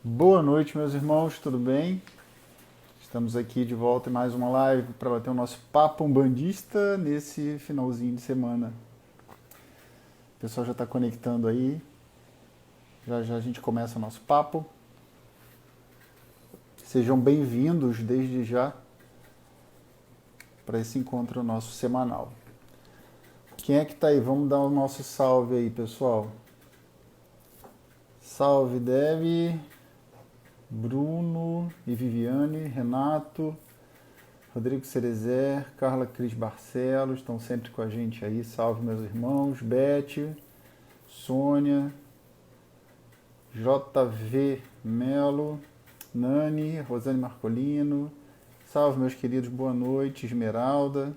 Boa noite, meus irmãos, tudo bem? Estamos aqui de volta em mais uma live para bater o nosso papo umbandista nesse finalzinho de semana. O pessoal já está conectando aí, já já a gente começa o nosso papo. Sejam bem-vindos desde já para esse encontro nosso semanal. Quem é que está aí? Vamos dar o nosso salve aí, pessoal. Salve, Debbie, Bruno e Viviane, Renato, Rodrigo Cerezer, Carla Cris Barcelos, estão sempre com a gente aí. Salve, meus irmãos. Beth, Sônia, JV Melo, Nani, Rosane Marcolino. Salve, meus queridos. Boa noite. Esmeralda,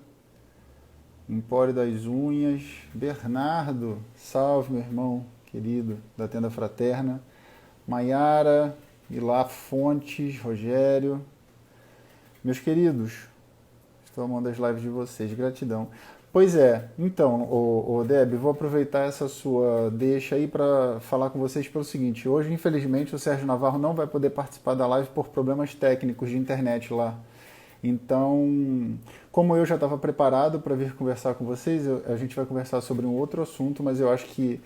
Empório das Unhas. Bernardo, salve, meu irmão querido da Tenda Fraterna. Maiara, Ilá Fontes, Rogério. Meus queridos, estou amando as lives de vocês, gratidão. Pois é, então, Deb, vou aproveitar essa sua deixa aí para falar com vocês pelo seguinte. Hoje, infelizmente, o Sérgio Navarro não vai poder participar da live por problemas técnicos de internet lá. Então, como eu já estava preparado para vir conversar com vocês, a gente vai conversar sobre um outro assunto, mas eu acho que,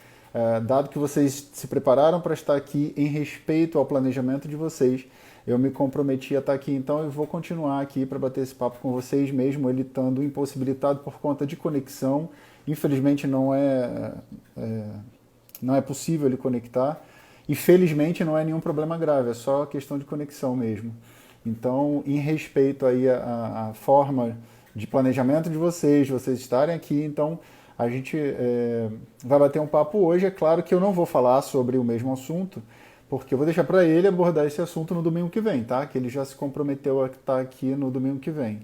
dado que vocês se prepararam para estar aqui em respeito ao planejamento de vocês, eu me comprometi a estar aqui, então eu vou continuar aqui para bater esse papo com vocês, mesmo ele estando impossibilitado por conta de conexão. Infelizmente não é possível ele conectar. E felizmente não é nenhum problema grave, é só questão de conexão mesmo. Então, em respeito aí à forma de planejamento de vocês estarem aqui, então a gente vai bater um papo hoje. É claro que eu não vou falar sobre o mesmo assunto, porque eu vou deixar para ele abordar esse assunto no domingo que vem, tá? Que ele já se comprometeu a estar aqui no domingo que vem.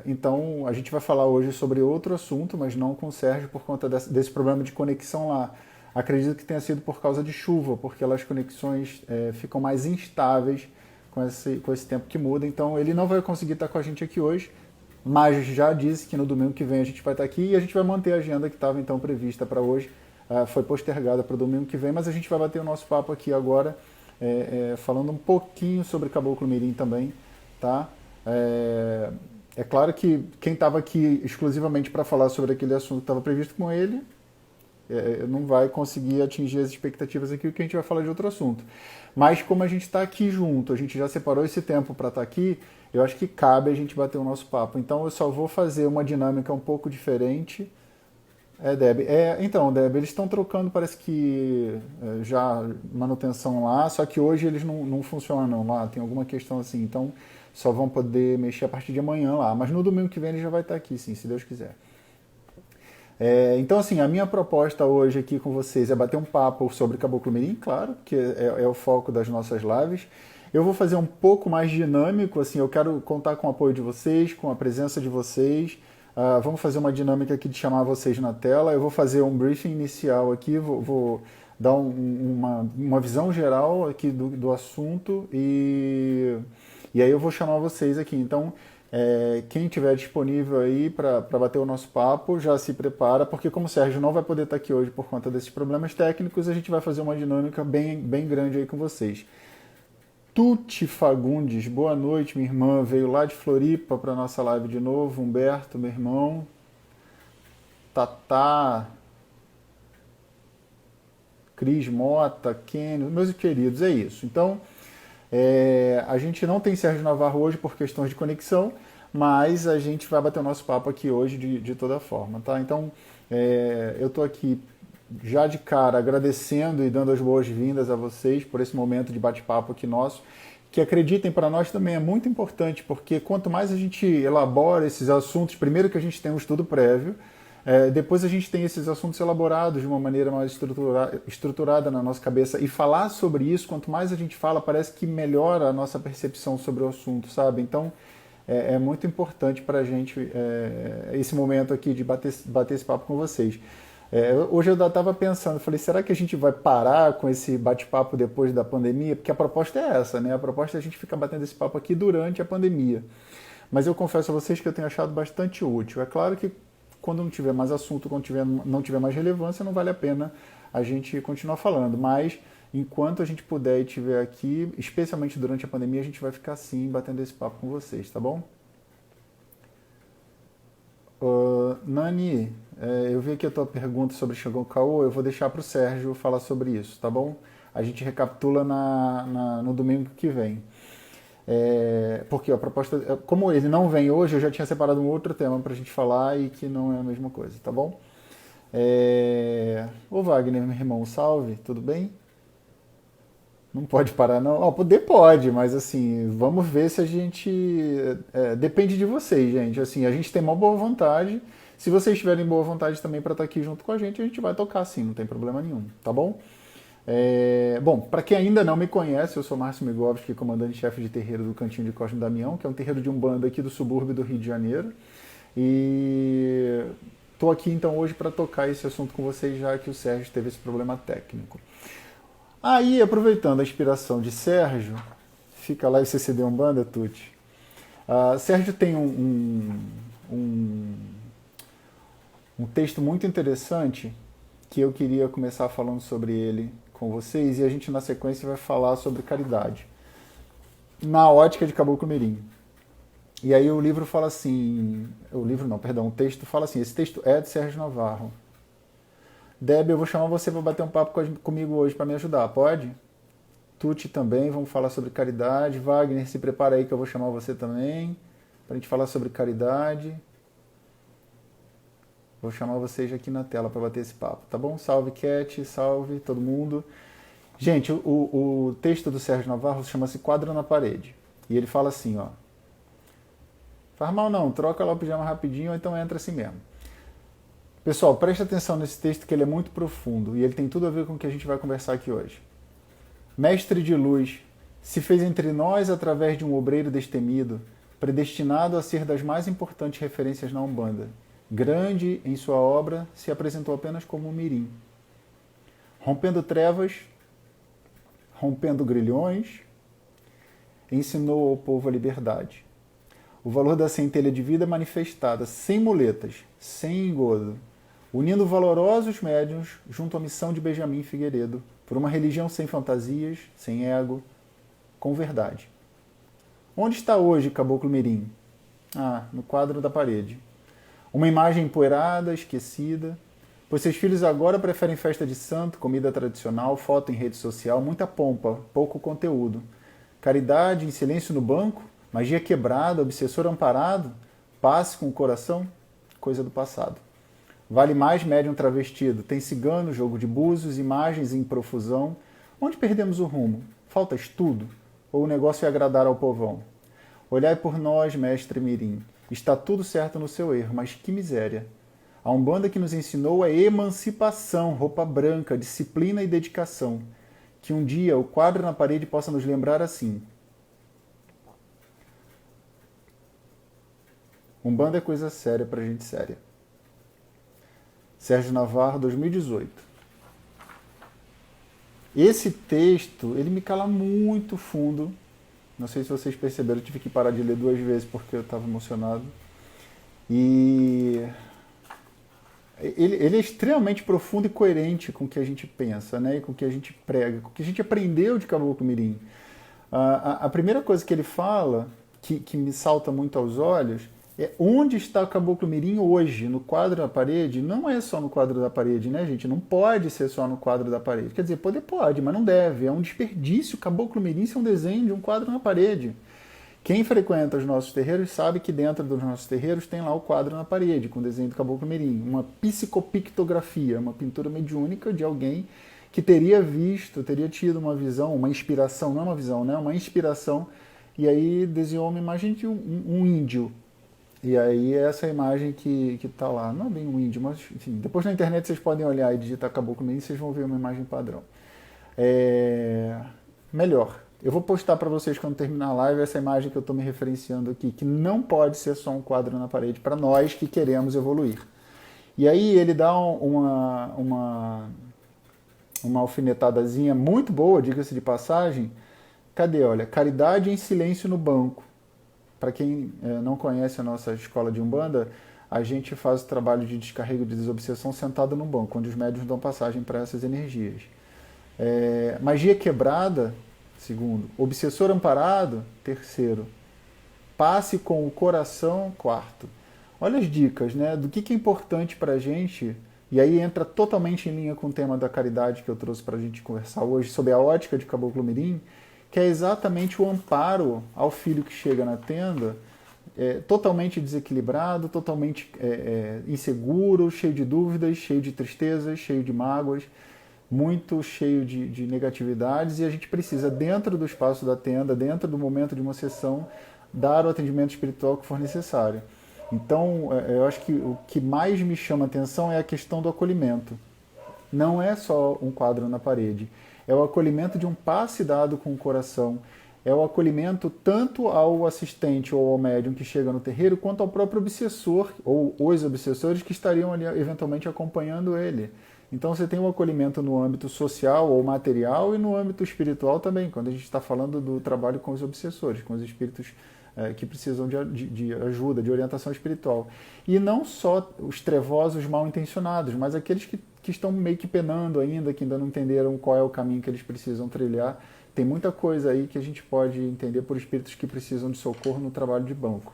Então, a gente vai falar hoje sobre outro assunto, mas não com o Sérgio por conta desse problema de conexão lá. Acredito que tenha sido por causa de chuva, porque as conexões ficam mais instáveis com esse tempo que muda. Então, ele não vai conseguir estar com a gente aqui hoje, mas já disse que no domingo que vem a gente vai estar aqui e a gente vai manter a agenda que estava então prevista para hoje. Foi postergada para o domingo que vem, mas a gente vai bater o nosso papo aqui agora, falando um pouquinho sobre Caboclo Mirim também, tá? É claro que quem estava aqui exclusivamente para falar sobre aquele assunto que estava previsto com ele, não vai conseguir atingir as expectativas aqui, porque a gente vai falar de outro assunto. Mas como a gente está aqui junto, a gente já separou esse tempo para estar aqui, eu acho que cabe a gente bater o nosso papo. Então eu só vou fazer uma dinâmica um pouco diferente. Deb. Então, Deb, eles estão trocando, parece que já manutenção lá, só que hoje eles não funcionam lá, tem alguma questão assim, então só vão poder mexer a partir de amanhã lá. Mas no domingo que vem ele já vai estar aqui, sim, se Deus quiser. Então, assim, a minha proposta hoje aqui com vocês é bater um papo sobre Caboclo Mirim, claro, que é o foco das nossas lives. Eu vou fazer um pouco mais dinâmico, assim, eu quero contar com o apoio de vocês, com a presença de vocês. Vamos fazer uma dinâmica aqui de chamar vocês na tela. Eu vou fazer um briefing inicial aqui, vou dar uma visão geral aqui do assunto e aí eu vou chamar vocês aqui. Então, quem estiver disponível aí para bater o nosso papo, já se prepara, porque como o Sérgio não vai poder estar aqui hoje por conta desses problemas técnicos, a gente vai fazer uma dinâmica bem grande aí com vocês. Tuti Fagundes, boa noite, minha irmã, veio lá de Floripa para nossa live de novo. Humberto, meu irmão. Tatá, Cris Mota, Kenio, meus queridos, é isso. Então, a gente não tem Sérgio Navarro hoje por questões de conexão, mas a gente vai bater o nosso papo aqui hoje de toda forma, tá? Então, eu estou aqui já de cara agradecendo e dando as boas-vindas a vocês por esse momento de bate-papo aqui nosso, que acreditem, para nós também é muito importante, porque quanto mais a gente elabora esses assuntos, primeiro que a gente tem um estudo prévio, depois a gente tem esses assuntos elaborados de uma maneira mais estruturada na nossa cabeça, e falar sobre isso, quanto mais a gente fala, parece que melhora a nossa percepção sobre o assunto, sabe? Então, é muito importante para a gente esse momento aqui de bater esse papo com vocês. Hoje eu estava pensando, falei, será que a gente vai parar com esse bate-papo depois da pandemia? Porque a proposta é essa, né? A proposta é a gente ficar batendo esse papo aqui durante a pandemia. Mas eu confesso a vocês que eu tenho achado bastante útil. É claro que quando não tiver mais assunto, quando não tiver mais relevância, não vale a pena a gente continuar falando. Mas Enquanto a gente puder e estiver aqui, especialmente durante a pandemia, a gente vai ficar assim, batendo esse papo com vocês, tá bom? Nani, eu vi aqui a tua pergunta sobre Shogun Kao, eu vou deixar para o Sérgio falar sobre isso, tá bom? A gente recapitula no domingo que vem. Porque a proposta, como ele não vem hoje, eu já tinha separado um outro tema para a gente falar e que não é a mesma coisa, tá bom? Ô Wagner, meu irmão, salve, tudo bem? Não pode parar, não. Ó, poder pode, mas assim, vamos ver se a gente. Depende de vocês, gente. Assim, a gente tem uma boa vontade. Se vocês tiverem boa vontade também para estar aqui junto com a gente vai tocar sim, não tem problema nenhum, tá bom? Bom, para quem ainda não me conhece, eu sou Márcio Migovski, comandante-chefe de terreiro do Cantinho de Cosme Damião, que é um terreiro de Umbanda aqui do subúrbio do Rio de Janeiro. E estou aqui então hoje para tocar esse assunto com vocês, já que o Sérgio teve esse problema técnico. Aí, aproveitando a inspiração de Sérgio, fica lá e CCD Umbanda, Tuti. Sérgio tem um texto muito interessante que eu queria começar falando sobre ele com vocês e a gente na sequência vai falar sobre caridade na ótica de Caboclo Mirim. E aí o livro fala assim, o texto fala assim, esse texto é de Sérgio Navarro. Deb, eu vou chamar você para bater um papo comigo hoje para me ajudar, pode? Tuti também, vamos falar sobre caridade. Wagner, se prepara aí que eu vou chamar você também para a gente falar sobre caridade. Vou chamar vocês aqui na tela para bater esse papo, tá bom? Salve, Cat, salve todo mundo. Gente, o texto do Sérgio Navarro chama-se Quadro na Parede. E ele fala assim, ó. Faz mal não, troca lá o pijama rapidinho ou então entra assim mesmo. Pessoal, preste atenção nesse texto que ele é muito profundo e ele tem tudo a ver com o que a gente vai conversar aqui hoje. Mestre de luz, se fez entre nós através de um obreiro destemido, predestinado a ser das mais importantes referências na Umbanda. Grande em sua obra, se apresentou apenas como um mirim. Rompendo trevas, rompendo grilhões, ensinou ao povo a liberdade. O valor da centelha de vida manifestada, sem muletas, sem engodo, unindo valorosos médiuns junto à missão de Benjamin Figueiredo, por uma religião sem fantasias, sem ego, com verdade. Onde está hoje Caboclo Mirim? No quadro da parede. Uma imagem empoeirada, esquecida, pois seus filhos agora preferem festa de santo, comida tradicional, foto em rede social, muita pompa, pouco conteúdo. Caridade em silêncio no banco, magia quebrada, obsessor amparado, passe com o coração, coisa do passado. Vale mais médium travestido, tem cigano, jogo de búzios, imagens em profusão. Onde perdemos o rumo? Falta estudo? Ou o negócio é agradar ao povão? Olhai por nós, mestre Mirim. Está tudo certo no seu erro, mas que miséria. A Umbanda que nos ensinou é emancipação, roupa branca, disciplina e dedicação. Que um dia o quadro na parede possa nos lembrar assim. Umbanda é coisa séria pra gente séria. Sérgio Navarro, 2018. Esse texto, ele me cala muito fundo. Não sei se vocês perceberam, eu tive que parar de ler 2 vezes porque eu estava emocionado. E ele é extremamente profundo e coerente com o que a gente pensa, né? E com o que a gente prega, com o que a gente aprendeu de Caboclo Mirim. A primeira coisa que ele fala, que me salta muito aos olhos, é onde está o Caboclo Mirim hoje, no quadro da parede. Não é só no quadro da parede, né, gente? Não pode ser só no quadro da parede. Quer dizer, pode, mas não deve. É um desperdício. O Caboclo Mirim ser um desenho de um quadro na parede. Quem frequenta os nossos terreiros sabe que dentro dos nossos terreiros tem lá o quadro na parede, com o desenho do Caboclo Mirim. Uma psicopictografia, uma pintura mediúnica de alguém que teria tido uma visão, uma inspiração, não é uma visão, né? Uma inspiração, e aí desenhou uma imagem de um índio. E aí essa imagem que está lá, não é bem um índio, mas enfim, depois na internet vocês podem olhar e digitar Caboclo Mirim e vocês vão ver uma imagem padrão. Melhor, eu vou postar para vocês quando terminar a live essa imagem que eu estou me referenciando aqui, que não pode ser só um quadro na parede para nós que queremos evoluir. E aí ele dá uma alfinetadazinha muito boa, diga-se de passagem. Cadê? Olha, caridade em silêncio no banco. Para quem não conhece a nossa escola de Umbanda, a gente faz o trabalho de descarrego de desobsessão sentado no banco, onde os médiuns dão passagem para essas energias. Magia quebrada, segundo. Obsessor amparado, terceiro. Passe com o coração, quarto. Olha as dicas, né? Do que é importante para a gente, e aí entra totalmente em linha com o tema da caridade que eu trouxe para a gente conversar hoje, sobre a ótica de Caboclo Mirim, que é exatamente o amparo ao filho que chega na tenda, totalmente desequilibrado, totalmente inseguro, cheio de dúvidas, cheio de tristezas, cheio de mágoas, muito cheio de negatividades, e a gente precisa, dentro do espaço da tenda, dentro do momento de uma sessão, dar o atendimento espiritual que for necessário. Então, eu acho que o que mais me chama a atenção é a questão do acolhimento. Não é só um quadro na parede, é o acolhimento de um passe dado com o coração, é o acolhimento tanto ao assistente ou ao médium que chega no terreiro, quanto ao próprio obsessor ou os obsessores que estariam ali eventualmente acompanhando ele. Então você tem o acolhimento no âmbito social ou material e no âmbito espiritual também, quando a gente está falando do trabalho com os obsessores, com os espíritos que precisam de ajuda, de orientação espiritual. E não só os trevosos mal intencionados, mas aqueles que estão meio que penando ainda, que ainda não entenderam qual é o caminho que eles precisam trilhar. Tem muita coisa aí que a gente pode entender por espíritos que precisam de socorro no trabalho de banco.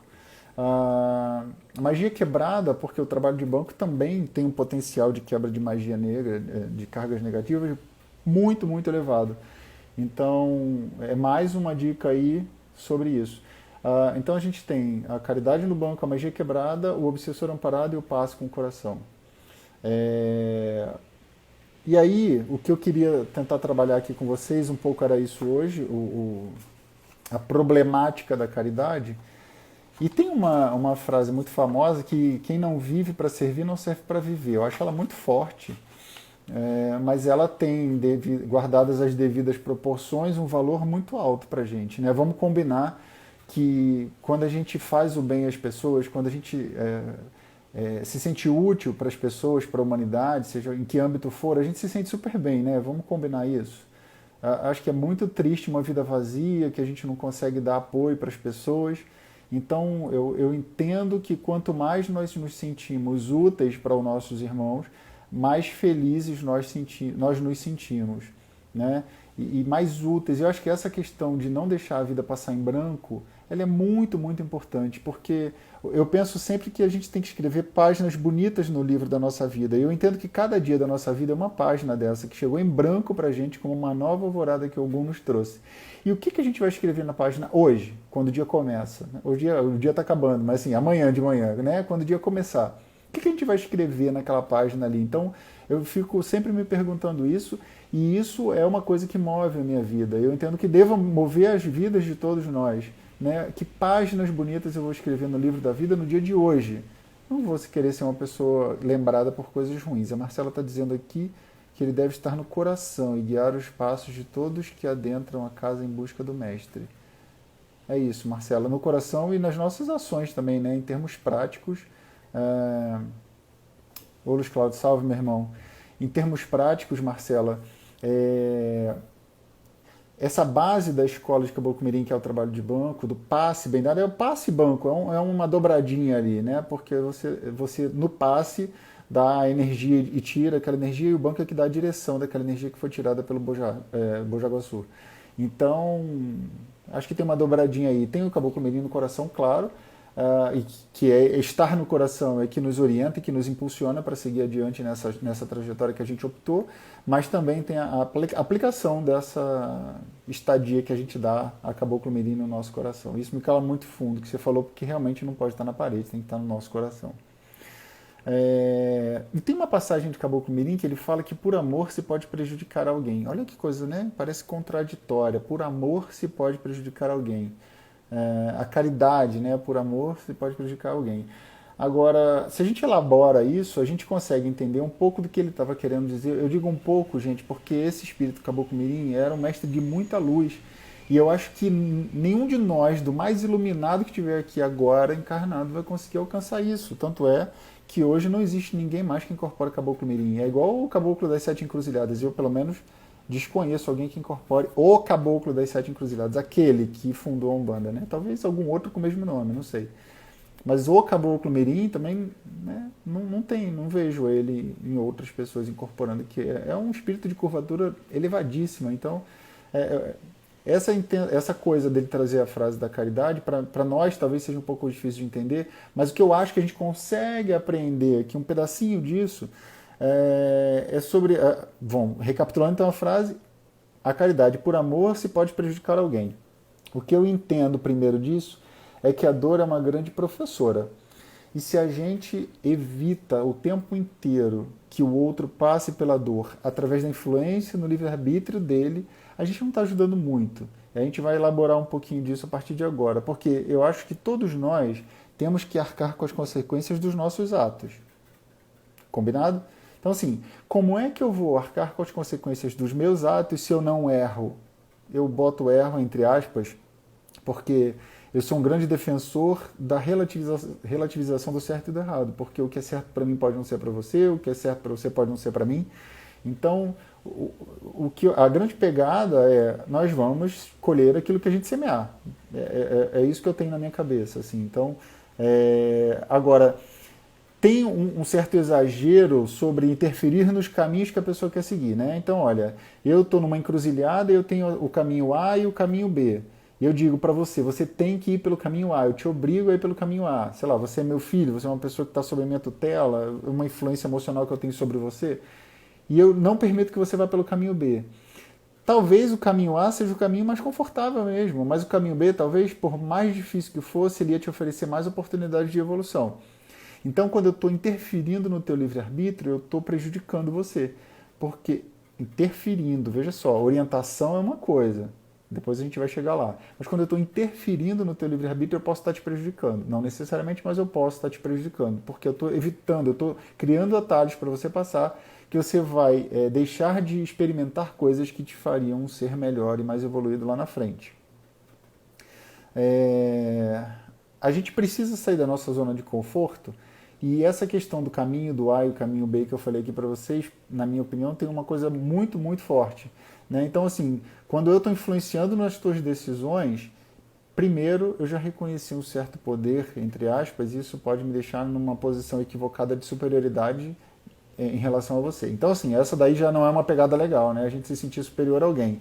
A magia quebrada, porque o trabalho de banco também tem um potencial de quebra de magia negra, de cargas negativas, muito, muito elevado. Então, é mais uma dica aí sobre isso. Então a gente tem a caridade no banco, a magia quebrada, o obsessor amparado e o passe com o coração. E aí, o que eu queria tentar trabalhar aqui com vocês, um pouco era isso hoje, a problemática da caridade. E tem uma frase muito famosa que quem não vive para servir não serve para viver. Eu acho ela muito forte, mas ela tem, guardadas as devidas proporções, um valor muito alto para a gente, né? Vamos combinar que quando a gente faz o bem às pessoas, quando a gente se sente útil para as pessoas, para a humanidade, seja em que âmbito for, a gente se sente super bem, né? Vamos combinar isso. Acho que é muito triste uma vida vazia, que a gente não consegue dar apoio para as pessoas. Então, eu entendo que quanto mais nós nos sentimos úteis para os nossos irmãos, mais felizes nós nos sentimos, né? E mais úteis. Eu acho que essa questão de não deixar a vida passar em branco, ela é muito, muito importante, porque eu penso sempre que a gente tem que escrever páginas bonitas no livro da nossa vida. E eu entendo que cada dia da nossa vida é uma página dessa, que chegou em branco para a gente como uma nova alvorada que algum nos trouxe. E o que a gente vai escrever na página hoje, quando o dia começa? Hoje o dia está acabando, mas assim, amanhã de manhã, né? Quando o dia começar. O que a gente vai escrever naquela página ali? Então, eu fico sempre me perguntando isso, e isso é uma coisa que move a minha vida. Eu entendo que deva mover as vidas de todos nós, né? Que páginas bonitas eu vou escrever no livro da vida no dia de hoje? Não vou querer ser uma pessoa lembrada por coisas ruins. A Marcela está dizendo aqui que ele deve estar no coração e guiar os passos de todos que adentram a casa em busca do Mestre. É isso, Marcela, no coração e nas nossas ações também, né? Em termos práticos. Ô Luiz Cláudio, salve, meu irmão. Em termos práticos, Marcela, essa base da escola de Caboclo Mirim, que é o trabalho de banco, do passe bem dado, é o passe banco, é uma dobradinha ali, né? Porque você no passe dá a energia e tira aquela energia, e o banco é que dá a direção daquela energia que foi tirada pelo Bojaguaçu. Então, acho que tem uma dobradinha aí. Tem o Caboclo Mirim no coração, claro, que é estar no coração, é que nos orienta e que nos impulsiona para seguir adiante nessa trajetória que a gente optou, mas também tem a aplicação dessa estadia que a gente dá a Caboclo Mirim no nosso coração. Isso me cala muito fundo, que você falou, porque realmente não pode estar na parede, tem que estar no nosso coração. E tem uma passagem de Caboclo Mirim que ele fala que por amor se pode prejudicar alguém. Olha que coisa, né? Parece contraditória. Por amor se pode prejudicar alguém. A caridade, né? Por amor se pode prejudicar alguém. Agora, se a gente elabora isso, a gente consegue entender um pouco do que ele estava querendo dizer. Eu digo um pouco, gente, porque esse espírito Caboclo Mirim era um mestre de muita luz. E eu acho que nenhum de nós, do mais iluminado que estiver aqui agora encarnado, vai conseguir alcançar isso. Tanto é que hoje não existe ninguém mais que incorpore Caboclo Mirim. É igual o Caboclo das Sete Encruzilhadas. Eu, pelo menos, desconheço alguém que incorpore o Caboclo das Sete Encruzilhadas, aquele que fundou a Umbanda, né? Talvez algum outro com o mesmo nome, não sei. Mas o caboclo mirim também, né, não vejo ele em outras pessoas incorporando, que é um espírito de curvatura elevadíssima. Então, é, essa coisa dele trazer a frase da caridade, para nós talvez seja um pouco difícil de entender, mas o que eu acho que a gente consegue aprender aqui, um pedacinho disso, é sobre... Bom, recapitulando então a frase, a caridade por amor se pode prejudicar alguém. O que eu entendo primeiro disso é que a dor é uma grande professora. E se a gente evita o tempo inteiro que o outro passe pela dor através da influência no livre-arbítrio dele, a gente não está ajudando muito. E a gente vai elaborar um pouquinho disso a partir de agora, porque eu acho que todos nós temos que arcar com as consequências dos nossos atos. Combinado? Então, assim, como é que eu vou arcar com as consequências dos meus atos se eu não erro? Eu boto erro entre aspas, porque eu sou um grande defensor da relativização do certo e do errado, porque o que é certo para mim pode não ser para você, o que é certo para você pode não ser para mim. Então, a grande pegada é nós vamos colher aquilo que a gente semear. É isso que eu tenho na minha cabeça. Assim. Então, agora, tem um certo exagero sobre interferir nos caminhos que a pessoa quer seguir. Né? Então, olha, eu estou numa encruzilhada e eu tenho o caminho A e o caminho B. E eu digo para você, você tem que ir pelo caminho A, eu te obrigo a ir pelo caminho A. Sei lá, você é meu filho, você é uma pessoa que está sob a minha tutela, uma influência emocional que eu tenho sobre você, e eu não permito que você vá pelo caminho B. Talvez o caminho A seja o caminho mais confortável mesmo, mas o caminho B, talvez, por mais difícil que fosse, ele ia te oferecer mais oportunidades de evolução. Então, quando eu estou interferindo no teu livre-arbítrio, eu estou prejudicando você. Porque interferindo, veja só, orientação é uma coisa, depois a gente vai chegar lá. Mas quando eu estou interferindo no teu livre-arbítrio, eu posso estar te prejudicando. Não necessariamente, mas eu posso estar te prejudicando. Porque eu estou evitando, eu estou criando atalhos para você passar, que você vai deixar de experimentar coisas que te fariam ser melhor e mais evoluído lá na frente. A gente precisa sair da nossa zona de conforto, e essa questão do caminho do A e o caminho B que eu falei aqui para vocês, na minha opinião, tem uma coisa muito, muito forte. Né? Então, assim, quando eu estou influenciando nas tuas decisões, primeiro eu já reconheci um certo poder, entre aspas, e isso pode me deixar numa posição equivocada de superioridade em relação a você. Então, assim, essa daí já não é uma pegada legal, né? A gente se sentir superior a alguém.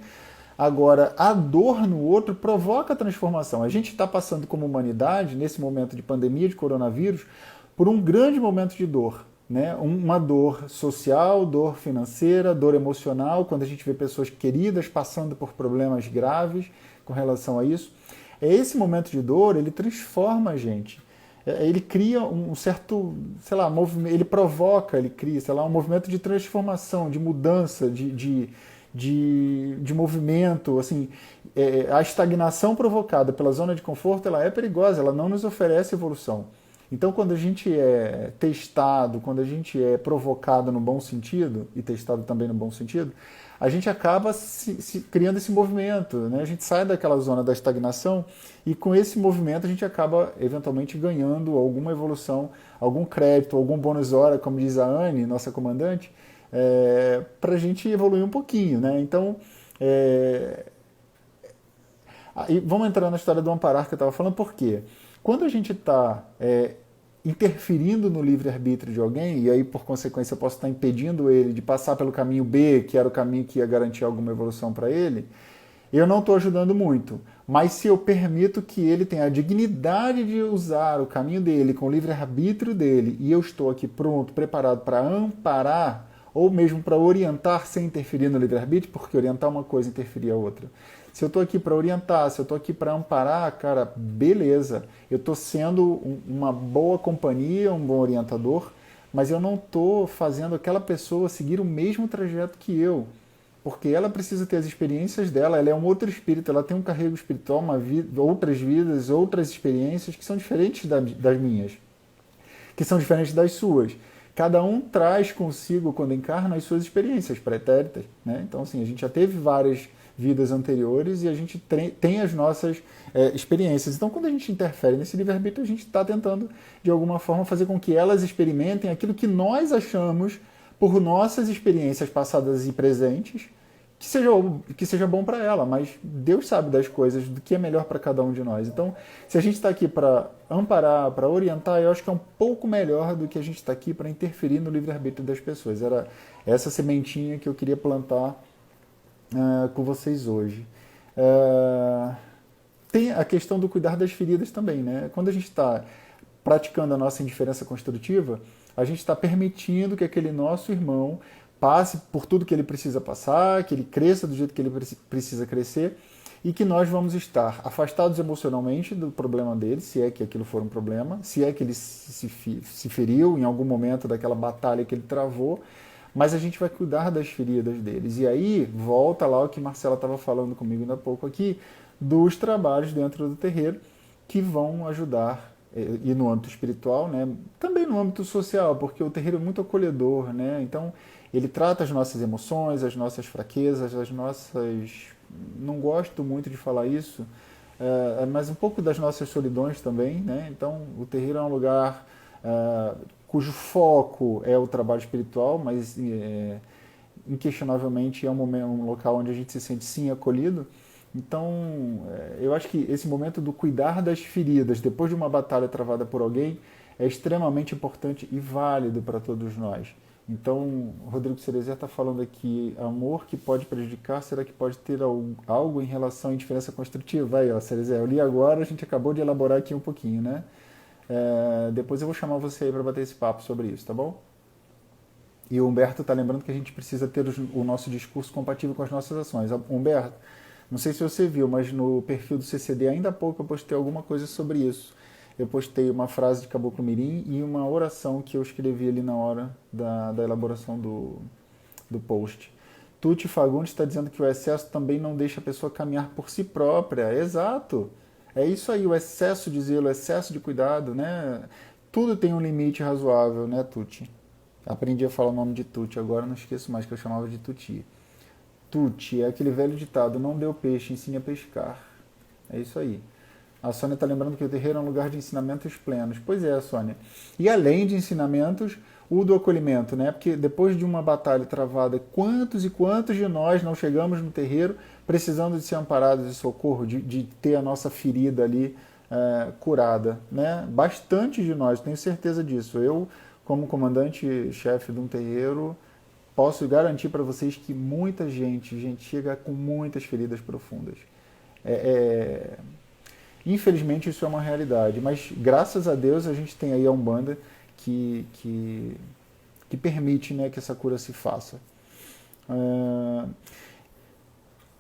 Agora, a dor no outro provoca transformação. A gente está passando como humanidade, nesse momento de pandemia de coronavírus, por um grande momento de dor. Né? Uma dor social, dor financeira, dor emocional, quando a gente vê pessoas queridas passando por problemas graves com relação a isso. Esse momento de dor, ele transforma a gente. Ele cria um certo, sei lá, movimento, ele provoca, ele cria, sei lá, um movimento de transformação, de mudança, de movimento. Assim, a estagnação provocada pela zona de conforto, ela é perigosa, ela não nos oferece evolução. Então, quando a gente é testado, quando a gente é provocado no bom sentido, e testado também no bom sentido, a gente acaba criando esse movimento, né? A gente sai daquela zona da estagnação e com esse movimento a gente acaba eventualmente ganhando alguma evolução, algum crédito, algum bônus hora, como diz a Anne, nossa comandante, para a gente evoluir um pouquinho. Né? Então, e vamos entrar na história do amparar que eu estava falando, por quê? Quando a gente está interferindo no livre-arbítrio de alguém, e aí, por consequência, eu posso estar impedindo ele de passar pelo caminho B, que era o caminho que ia garantir alguma evolução para ele, eu não estou ajudando muito. Mas se eu permito que ele tenha a dignidade de usar o caminho dele, com o livre-arbítrio dele, e eu estou aqui pronto, preparado para amparar, ou mesmo para orientar sem interferir no livre-arbítrio, porque orientar uma coisa e interferir a outra. Se eu estou aqui para orientar, se eu estou aqui para amparar, cara, beleza. Eu estou sendo uma boa companhia, um bom orientador, mas eu não estou fazendo aquela pessoa seguir o mesmo trajeto que eu. Porque ela precisa ter as experiências dela, ela é um outro espírito, ela tem um carrego espiritual, uma vida, outras vidas, outras experiências que são diferentes das minhas, que são diferentes das suas. Cada um traz consigo, quando encarna, as suas experiências pretéritas. Né? Então, assim, a gente já teve várias vidas anteriores e a gente tem as nossas experiências. Então, quando a gente interfere nesse livre-arbítrio, a gente está tentando, de alguma forma, fazer com que elas experimentem aquilo que nós achamos, por nossas experiências passadas e presentes, que seja bom para ela, mas Deus sabe das coisas, do que é melhor para cada um de nós. Então, se a gente está aqui para amparar, para orientar, eu acho que é um pouco melhor do que a gente está aqui para interferir no livre-arbítrio das pessoas. Era essa sementinha que eu queria plantar com vocês hoje. Tem a questão do cuidar das feridas também, né? Quando a gente está praticando a nossa indiferença construtiva, a gente está permitindo que aquele nosso irmão passe por tudo que ele precisa passar, que ele cresça do jeito que ele precisa crescer, e que nós vamos estar afastados emocionalmente do problema dele, se é que aquilo for um problema, se é que ele se feriu em algum momento daquela batalha que ele travou, mas a gente vai cuidar das feridas deles. E aí volta lá o que Marcela estava falando comigo ainda há pouco aqui, dos trabalhos dentro do terreiro que vão ajudar, e no âmbito espiritual, né? Também no âmbito social, porque o terreiro é muito acolhedor, né? Então ele trata as nossas emoções, as nossas fraquezas, as nossas... Não gosto muito de falar isso, mas um pouco das nossas solidões também, né? Então o terreiro é um lugar cujo foco é o trabalho espiritual, mas inquestionavelmente é um local onde a gente se sente sim acolhido. Então, eu acho que esse momento do cuidar das feridas depois de uma batalha travada por alguém é extremamente importante e válido para todos nós. Então, Rodrigo Cerezer está falando aqui, amor que pode prejudicar, será que pode ter algo em relação à indiferença construtiva? Aí, ó, Cerezer, eu li agora, a gente acabou de elaborar aqui um pouquinho, né? Depois eu vou chamar você aí para bater esse papo sobre isso, tá bom? E o Humberto está lembrando que a gente precisa ter o nosso discurso compatível com as nossas ações. Humberto, não sei se você viu, mas no perfil do CCD ainda há pouco eu postei alguma coisa sobre isso. Eu postei uma frase de Caboclo Mirim e uma oração que eu escrevi ali na hora da elaboração do post. Tuti Fagundes está dizendo que o excesso também não deixa a pessoa caminhar por si própria. Exato! É isso aí, o excesso de zelo, o excesso de cuidado, né? Tudo tem um limite razoável, né, Tuti? Aprendi a falar o nome de Tuti, agora não esqueço mais que eu chamava de Tuti. Tuti, é aquele velho ditado, não deu peixe, ensine a pescar. É isso aí. A Sônia está lembrando que o terreiro é um lugar de ensinamentos plenos. Pois é, Sônia. E além de ensinamentos, o do acolhimento, né? Porque depois de uma batalha travada, quantos e quantos de nós não chegamos no terreiro precisando de ser amparados de socorro, de ter a nossa ferida ali curada, né? Bastante de nós, tenho certeza disso. Eu, como comandante-chefe de um terreiro, posso garantir para vocês que muita gente chega com muitas feridas profundas. Infelizmente isso é uma realidade, mas graças a Deus a gente tem aí a Umbanda que permite, né, que essa cura se faça.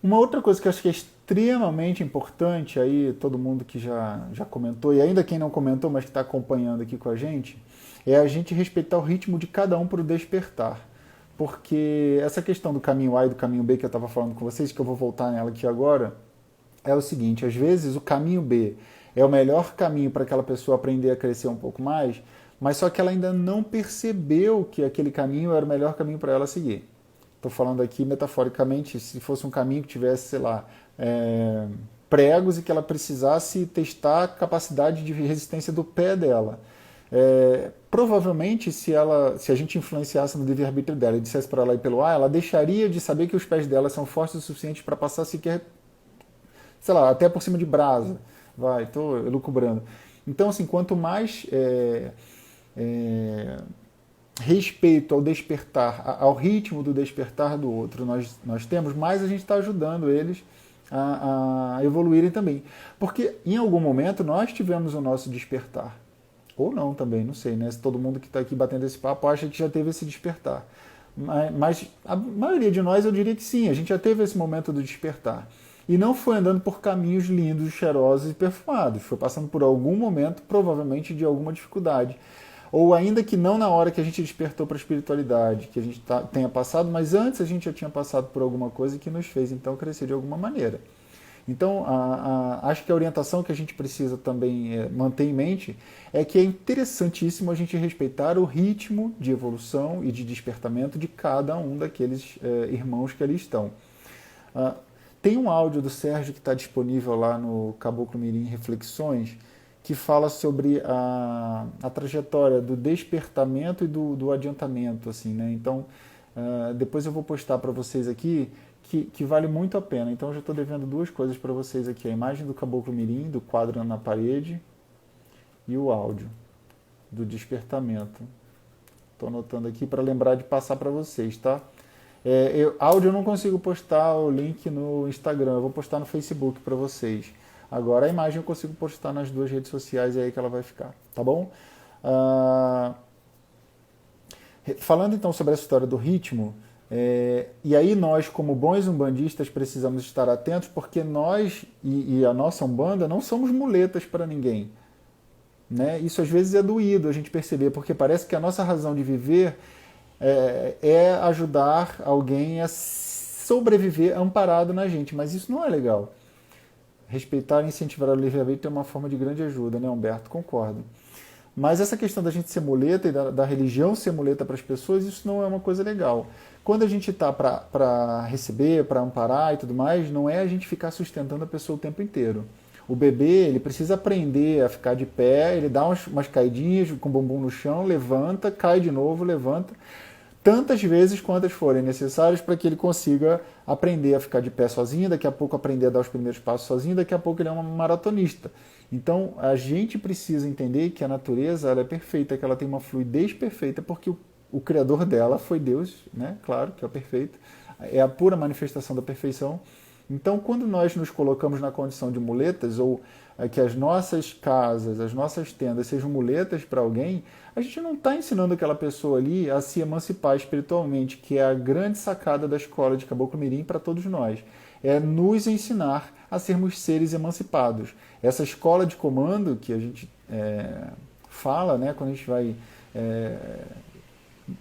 Uma outra coisa que eu acho que é extremamente importante, aí todo mundo que já comentou, e ainda quem não comentou, mas que está acompanhando aqui com a gente, é a gente respeitar o ritmo de cada um para o despertar. Porque essa questão do caminho A e do caminho B que eu estava falando com vocês, que eu vou voltar nela aqui agora, é o seguinte, às vezes o caminho B é o melhor caminho para aquela pessoa aprender a crescer um pouco mais, mas só que ela ainda não percebeu que aquele caminho era o melhor caminho para ela seguir. Estou falando aqui metaforicamente, se fosse um caminho que tivesse, sei lá, pregos e que ela precisasse testar a capacidade de resistência do pé dela. Provavelmente, se a gente influenciasse no livre-arbítrio dela e dissesse para ela ir pelo A, ela deixaria de saber que os pés dela são fortes o suficiente para passar sequer, sei lá, até por cima de brasa. Estou elucubrando. Então, assim, quanto mais respeito ao despertar, ao ritmo do despertar do outro nós temos, mais a gente está ajudando eles a evoluírem também. Porque em algum momento nós tivemos o nosso despertar. Ou não também, não sei, né? Se todo mundo que está aqui batendo esse papo acha que já teve esse despertar. Mas a maioria de nós, eu diria que sim, a gente já teve esse momento do despertar. E não foi andando por caminhos lindos, cheirosos e perfumados. Foi passando por algum momento, provavelmente de alguma dificuldade. Ou ainda que não na hora que a gente despertou para a espiritualidade, que a gente tenha passado, mas antes a gente já tinha passado por alguma coisa que nos fez então crescer de alguma maneira. Então, acho que a orientação que a gente precisa também manter em mente é que é interessantíssimo a gente respeitar o ritmo de evolução e de despertamento de cada um daqueles irmãos que ali estão. Tem um áudio do Sérgio que está disponível lá no Caboclo Mirim Reflexões, que fala sobre a trajetória do despertamento e do adiantamento. Assim, né? Então, Depois eu vou postar para vocês aqui, que vale muito a pena. Então eu já estou devendo duas coisas para vocês aqui. A imagem do Caboclo Mirim, do quadro na parede, e o áudio do despertamento. Estou anotando aqui para lembrar de passar para vocês, tá? Áudio eu não consigo postar o link no Instagram, eu vou postar no Facebook para vocês. Agora a imagem eu consigo postar nas duas redes sociais, é aí que ela vai ficar, tá bom? Falando então sobre essa história do ritmo, e aí nós, como bons umbandistas, precisamos estar atentos, porque nós e a nossa Umbanda não somos muletas para ninguém. Né? Isso às vezes é doído a gente perceber, porque parece que a nossa razão de viver é ajudar alguém a sobreviver amparado na gente, mas isso não é legal. Respeitar e incentivar o livre-arbítrio é uma forma de grande ajuda, né, Humberto? Concordo. Mas essa questão da gente ser muleta e da religião ser muleta para as pessoas, isso não é uma coisa legal. Quando a gente está para receber, para amparar e tudo mais, não é a gente ficar sustentando a pessoa o tempo inteiro. O bebê, ele precisa aprender a ficar de pé, ele dá umas caidinhas com o bumbum no chão, levanta, cai de novo, levanta, tantas vezes quantas forem necessárias para que ele consiga aprender a ficar de pé sozinho, daqui a pouco aprender a dar os primeiros passos sozinho, daqui a pouco ele é um maratonista. Então, a gente precisa entender que a natureza ela é perfeita, que ela tem uma fluidez perfeita, porque o criador dela foi Deus, né? Claro que é o perfeito, é a pura manifestação da perfeição. Então, quando nós nos colocamos na condição de muletas, ou que as nossas casas, as nossas tendas sejam muletas para alguém, a gente não está ensinando aquela pessoa ali a se emancipar espiritualmente, que é a grande sacada da escola de Caboclo Mirim para todos nós. É nos ensinar a sermos seres emancipados. Essa escola de comando que a gente fala, né, quando a gente vai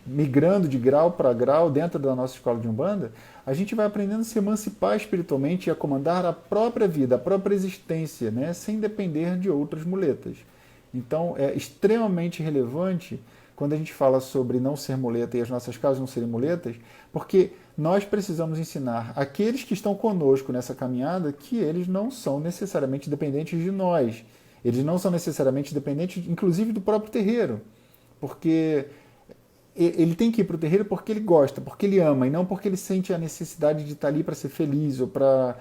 migrando de grau para grau dentro da nossa escola de Umbanda, a gente vai aprendendo a se emancipar espiritualmente e a comandar a própria vida, a própria existência, né, sem depender de outras muletas. Então, é extremamente relevante quando a gente fala sobre não ser muleta e as nossas casas não serem muletas, porque nós precisamos ensinar aqueles que estão conosco nessa caminhada que eles não são necessariamente dependentes de nós. Eles não são necessariamente dependentes, inclusive, do próprio terreiro, porque ele tem que ir para o terreiro porque ele gosta, porque ele ama, e não porque ele sente a necessidade de estar ali para ser feliz ou para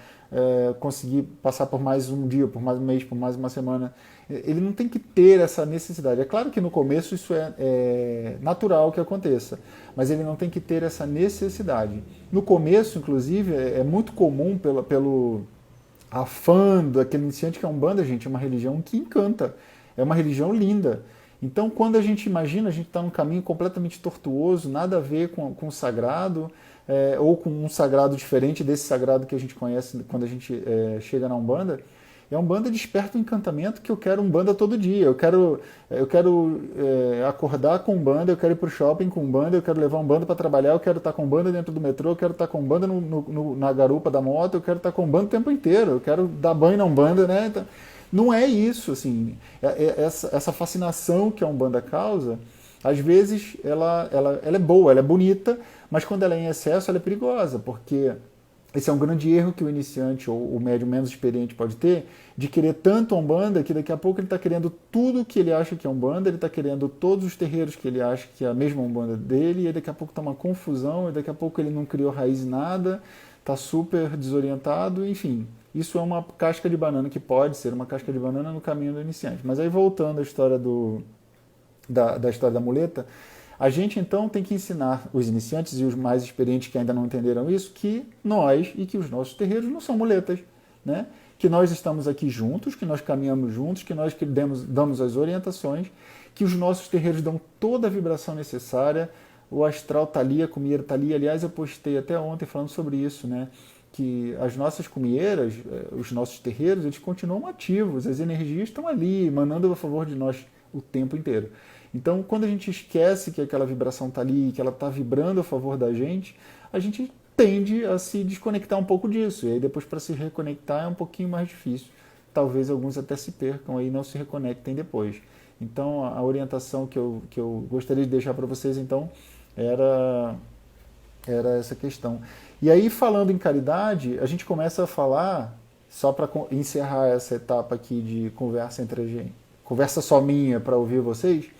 conseguir passar por mais um dia, por mais um mês, por mais uma semana. Ele não tem que ter essa necessidade. É claro que no começo isso é natural que aconteça, mas ele não tem que ter essa necessidade. No começo, inclusive, é muito comum pelo afã daquele iniciante que a Umbanda, gente, é uma religião que encanta, é uma religião linda. Então, quando a gente imagina, a gente está num caminho completamente tortuoso, nada a ver com o sagrado, ou com um sagrado diferente desse sagrado que a gente conhece quando a gente chega na Umbanda, e a Umbanda desperta um encantamento que eu quero Umbanda todo dia. Eu quero acordar com Umbanda, eu quero ir para o shopping com Umbanda, eu quero levar Umbanda para trabalhar, eu quero estar com Umbanda dentro do metrô, eu quero estar com Umbanda na garupa da moto, eu quero estar com Umbanda o tempo inteiro, eu quero dar banho na Umbanda, né? Então, não é isso, assim, essa fascinação que a Umbanda causa, às vezes ela é boa, ela é bonita, mas quando ela é em excesso ela é perigosa, porque esse é um grande erro que o iniciante ou o médium menos experiente pode ter, de querer tanto a Umbanda que daqui a pouco ele está querendo tudo que ele acha que é Umbanda, ele está querendo todos os terreiros que ele acha que é a mesma Umbanda dele, e daqui a pouco está uma confusão, e daqui a pouco ele não criou raiz em nada, está super desorientado, enfim. Isso é uma casca de banana, que pode ser uma casca de banana no caminho do iniciante. Mas aí, voltando à história da história da muleta, a gente então tem que ensinar os iniciantes e os mais experientes que ainda não entenderam isso, que nós e que os nossos terreiros não são muletas, né? Que nós estamos aqui juntos, que nós caminhamos juntos, que nós damos as orientações, que os nossos terreiros dão toda a vibração necessária, o astral está ali, a comieira está ali. Aliás, eu postei até ontem falando sobre isso, né? Que as nossas cumieiras, os nossos terreiros, eles continuam ativos, as energias estão ali, emanando a favor de nós o tempo inteiro. Então, quando a gente esquece que aquela vibração está ali, que ela está vibrando a favor da gente, a gente tende a se desconectar um pouco disso. E aí depois, para se reconectar, é um pouquinho mais difícil. Talvez alguns até se percam aí e não se reconectem depois. Então, a orientação que eu gostaria de deixar para vocês, então, era essa questão. E aí, falando em caridade, a gente começa a falar, só para encerrar essa etapa aqui de conversa entre a gente, conversa só minha para ouvir vocês,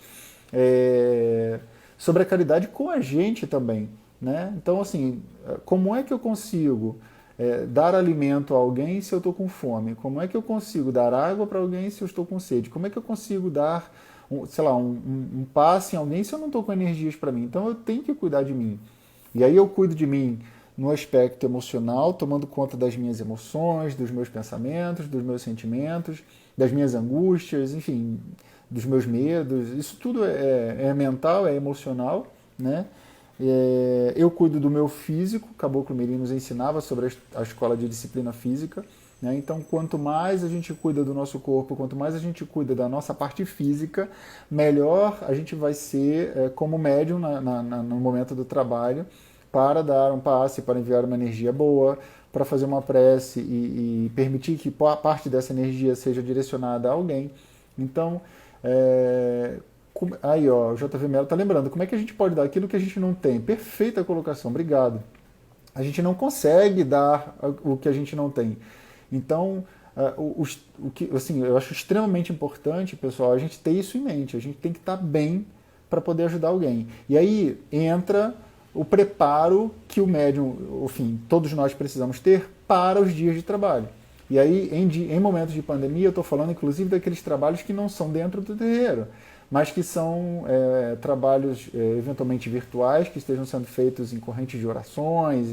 sobre a caridade com a gente também. né? Então, assim, como é que eu consigo dar alimento a alguém se eu estou com fome? Como é que eu consigo dar água para alguém se eu estou com sede? Como é que eu consigo dar, sei lá, um passe em alguém se eu não estou com energias para mim? Então, eu tenho que cuidar de mim. E aí eu cuido de mim no aspecto emocional, tomando conta das minhas emoções, dos meus pensamentos, dos meus sentimentos, das minhas angústias, enfim, dos meus medos. Isso tudo é mental, é emocional, né? Eu cuido do meu físico, Caboclo Mirim nos ensinava sobre a escola de disciplina física, né? Então, quanto mais a gente cuida do nosso corpo, quanto mais a gente cuida da nossa parte física, melhor a gente vai ser como médium no momento do trabalho, para dar um passe, para enviar uma energia boa, para fazer uma prece e permitir que parte dessa energia seja direcionada a alguém. Então, aí ó, o JV Melo está lembrando, como é que a gente pode dar aquilo que a gente não tem? Perfeita colocação, obrigado. A gente não consegue dar o que a gente não tem. Então, o que, assim, eu acho extremamente importante, pessoal, a gente ter isso em mente. A gente tem que estar bem para poder ajudar alguém. E aí entra o preparo que o médium, enfim, todos nós precisamos ter para os dias de trabalho. E aí, em momentos de pandemia, eu estou falando inclusive daqueles trabalhos que não são dentro do terreiro, mas que são trabalhos eventualmente virtuais, que estejam sendo feitos em correntes de orações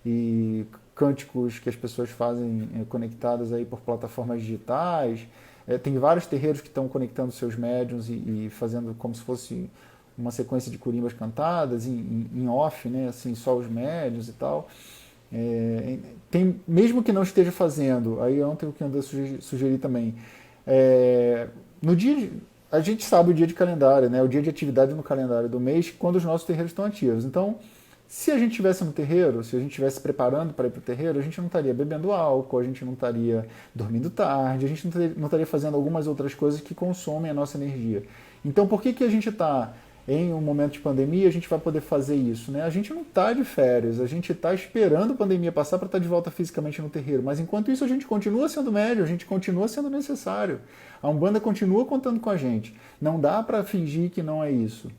e cânticos que as pessoas fazem conectadas aí por plataformas digitais. Tem vários terreiros que estão conectando seus médiums e fazendo como se fosse uma sequência de curimbas cantadas em off, né, assim, só os médiuns e tal. Mesmo que não esteja fazendo, aí ontem o que eu sugeri também, no dia a gente sabe o dia de calendário, né, o dia de atividade no calendário do mês, quando os nossos terreiros estão ativos. Então, se a gente estivesse no terreiro, se a gente estivesse preparando para ir para o terreiro, a gente não estaria bebendo álcool, a gente não estaria dormindo tarde, a gente não estaria fazendo algumas outras coisas que consomem a nossa energia. Então, por que a gente está em um momento de pandemia, a gente vai poder fazer isso, né? A gente não está de férias, a gente está esperando a pandemia passar para estar de volta fisicamente no terreiro, mas enquanto isso a gente continua sendo médio, a gente continua sendo necessário. A Umbanda continua contando com a gente. Não dá para fingir que não é isso.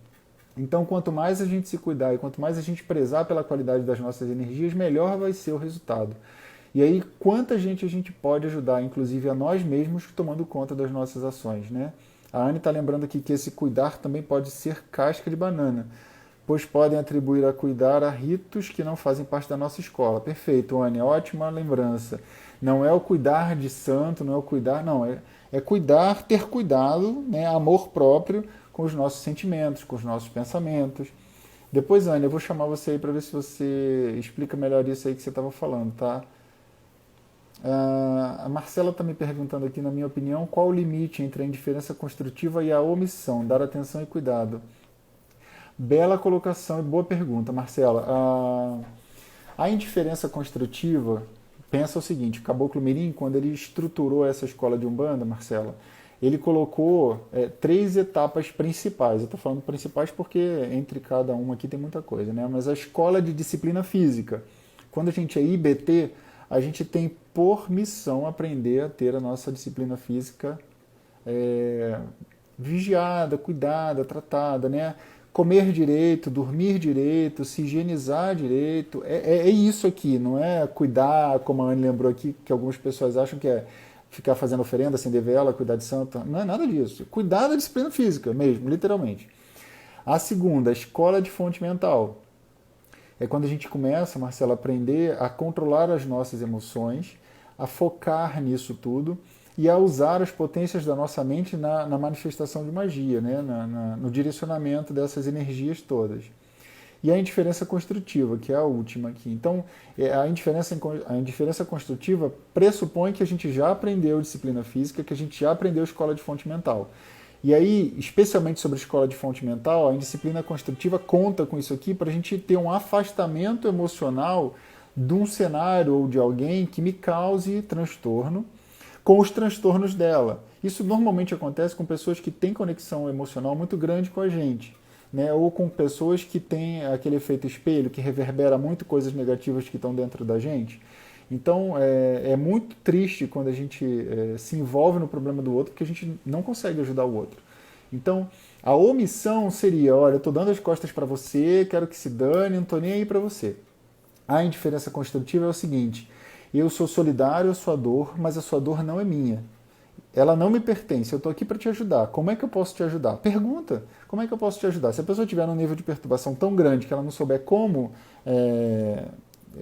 Então, quanto mais a gente se cuidar e quanto mais a gente prezar pela qualidade das nossas energias, melhor vai ser o resultado. E aí, quanta gente a gente pode ajudar, inclusive a nós mesmos, tomando conta das nossas ações, né? A Anne está lembrando aqui que esse cuidar também pode ser casca de banana, pois podem atribuir a cuidar a ritos que não fazem parte da nossa escola. Perfeito, Anne, ótima lembrança. Não é o cuidar de santo, não é o cuidar, não, é cuidar, ter cuidado, né, amor próprio com os nossos sentimentos, com os nossos pensamentos. Depois, Anne, eu vou chamar você aí para ver se você explica melhor isso aí que você estava falando, tá? A Marcela está me perguntando aqui, na minha opinião, qual o limite entre a indiferença construtiva e a omissão, dar atenção e cuidado. Bela colocação e boa pergunta, Marcela. A indiferença construtiva, pensa o seguinte, o Caboclo Mirim, quando ele estruturou essa escola de Umbanda, Marcela, ele colocou 3 etapas principais. Eu estou falando principais porque entre cada uma aqui tem muita coisa, né? Mas a escola de disciplina física, quando a gente é IBT, a gente tem por missão aprender a ter a nossa disciplina física vigiada, cuidada, tratada, né? Comer direito, dormir direito, se higienizar direito. É isso aqui, não é cuidar, como a Anne lembrou aqui, que algumas pessoas acham que é ficar fazendo oferenda, acender vela, cuidar de santo. Não é nada disso. Cuidar da disciplina física mesmo, literalmente. A segunda, a escola de fonte mental. É quando a gente começa, Marcelo, a aprender a controlar as nossas emoções, a focar nisso tudo e a usar as potências da nossa mente na manifestação de magia, né? No direcionamento dessas energias todas. E a indiferença construtiva, que é a última aqui. Então, a indiferença construtiva pressupõe que a gente já aprendeu disciplina física, que a gente já aprendeu escola de fonte mental. E aí, especialmente sobre a escola de fonte mental, a indisciplina construtiva conta com isso aqui para a gente ter um afastamento emocional de um cenário ou de alguém que me cause transtorno com os transtornos dela. Isso normalmente acontece com pessoas que têm conexão emocional muito grande com a gente, né? Ou com pessoas que têm aquele efeito espelho, que reverbera muito coisas negativas que estão dentro da gente. Então, é muito triste quando a gente se envolve no problema do outro, porque a gente não consegue ajudar o outro. Então, A omissão seria, olha, eu estou dando as costas para você, quero que se dane, não estou nem aí para você. A indiferença construtiva é o seguinte, eu sou solidário à sua dor, mas a sua dor não é minha. Ela não me pertence, eu estou aqui para te ajudar. Como é que eu posso te ajudar? Pergunta, como é que eu posso te ajudar? Se a pessoa tiver num nível de perturbação tão grande que ela não souber como,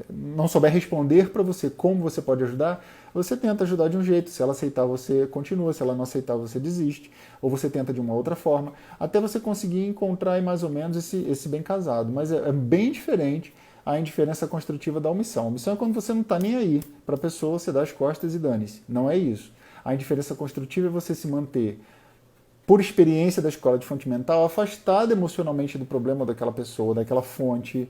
não souber responder para você como você pode ajudar, você tenta ajudar de um jeito. Se ela aceitar, você continua. Se ela não aceitar, você desiste. Ou você tenta de uma outra forma, até você conseguir encontrar aí mais ou menos esse bem casado. Mas é bem diferente a indiferença construtiva da omissão. A omissão é quando você não está nem aí para a pessoa, você dá as costas e dane-se. Não é isso. A indiferença construtiva é você se manter, por experiência da escola de fonte mental, afastado emocionalmente do problema daquela pessoa, daquela fonte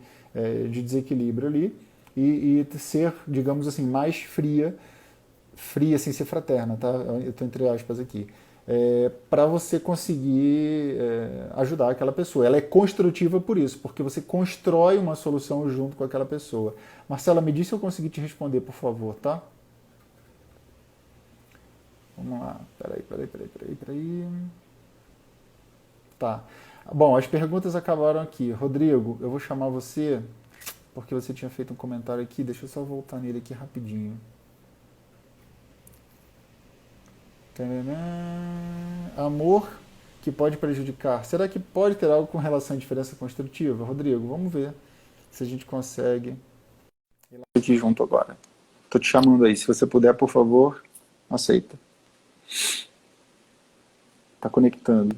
de desequilíbrio ali, e ser, digamos assim, mais fria, fria sem ser fraterna, tá? Eu estou entre aspas aqui. Para você conseguir ajudar aquela pessoa. Ela é construtiva por isso, porque você constrói uma solução junto com aquela pessoa. Marcela, me diz se eu consegui te responder, por favor, tá? Vamos lá. Peraí. Tá. Bom, as perguntas acabaram aqui. Rodrigo, eu vou chamar você, porque você tinha feito um comentário aqui. Deixa eu só voltar nele aqui rapidinho. Amor que pode prejudicar. Será que pode ter algo com relação à diferença construtiva? Rodrigo, vamos ver se a gente consegue ir lá aqui junto agora. Tô te chamando aí. Se você puder, por favor, aceita. Tá conectando.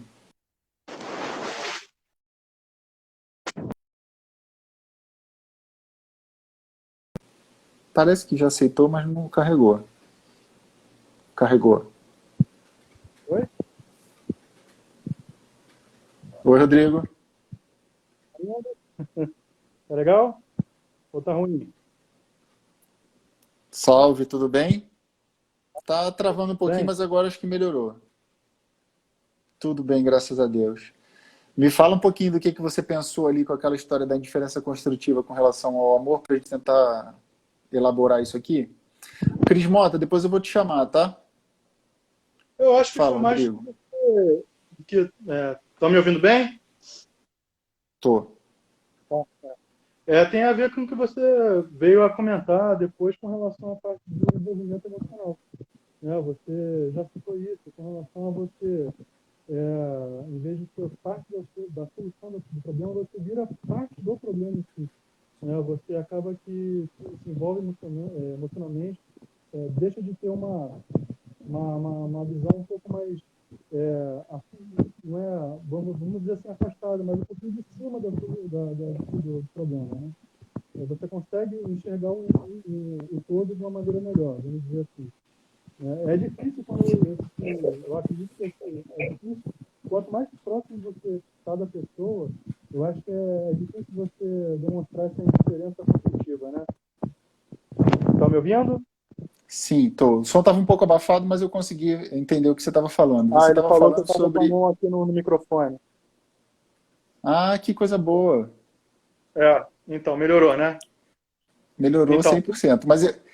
Parece que já aceitou, mas não carregou. Carregou. Oi? Oi, Rodrigo. Tá legal? Ou tá ruim? Salve, tudo bem? Tá travando um pouquinho, Bem? mas agora acho que melhorou. Tudo bem, graças a Deus. Me fala um pouquinho do que você pensou ali com aquela história da indiferença construtiva com relação ao amor, para a gente tentar elaborar isso aqui. Cris Mota, depois eu vou te chamar, tá? Eu acho que Fala, foi mais Rodrigo. que. Estão me ouvindo bem? Tô. Tem a ver com o que você veio a comentar depois com relação à parte do desenvolvimento emocional. Né? Você já citou isso, com relação a você, em vez de ser parte da solução do problema, você vira parte do problema em si. Né? Você acaba que se envolve emocionalmente, deixa de ter uma visão um pouco mais, não é, vamos dizer assim, afastada, mas um pouquinho de cima do problema. Né? Você consegue enxergar o todo de uma maneira melhor, vamos dizer assim. É difícil quando eu acredito que é difícil, quanto mais próximo você está da pessoa, eu acho que é difícil você demonstrar essa indiferença construtiva, né? Estão me ouvindo? Sim, tô. O som estava um pouco abafado, mas eu consegui entender o que você estava falando. Você Ele estava falou que eu falando estava com a sobre. mão aqui no microfone. Ah, que coisa boa. Então, melhorou, né? Melhorou Então, 100%.